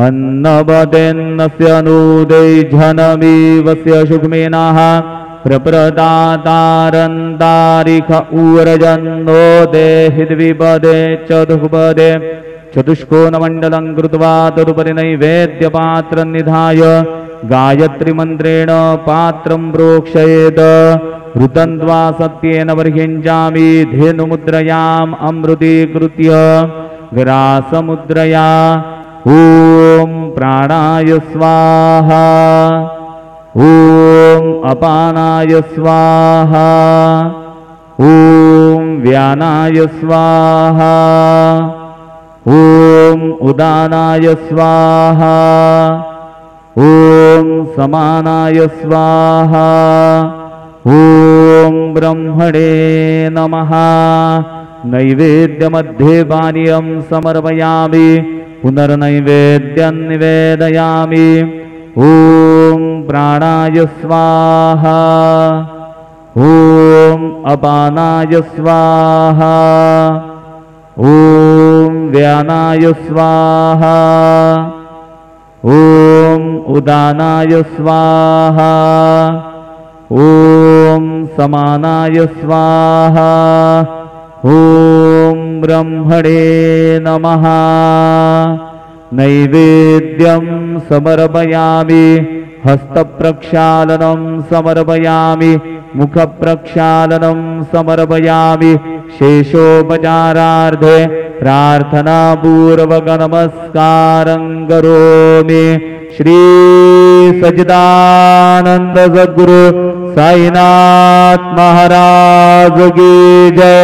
अन्नपतेन्नस्य नूदे झनमीवस्य शुक्मेनाः प्रप्रदातारन्तारिख ऊरजन्नो देहिद्विपदे चतुःपदे चतुष्कोणमण्डलं कृत्वा तदुपरि नैवेद्यपात्रं निधाय गायत्रीमन्त्रेण पात्रं प्रोक्षयेत् ऋतन्त्वा सत्येन बर्हिञ्जामि धेनुमुद्रयाम् अमृतीकृत्य ग्रासमुद्रया ॐ प्राणाय स्वाहा ॐ अपानाय स्वाहा ॐ व्यानाय स्वाहा ॐ उदानाय स्वाहा ॐ समानाय स्वाहा ॐ ब्रह्मणे नमः। नैवेद्यमध्ये पानीयं समर्पयामि पुनर्नैवेद्यं निवेदयामि। ॐ प्राणाय स्वाहा ॐ अपानाय स्वाहा ॐ व्यानाय स्वाहा ॐ उदानाय स्वाहा ॐ समानाय स्वाहा ॐ ब्रह्मणे नमः। नैवेद्यं समर्पयामि हस्तप्रक्षालनं समर्पयामि मुखप्रक्षालनं समर्पयामि शेषोपचारार्थे प्रार्थनापूर्वक नमस्कारं करोमि। श्री सच्चिदानंद सद्गुरु साईनाथ महाराज की जय।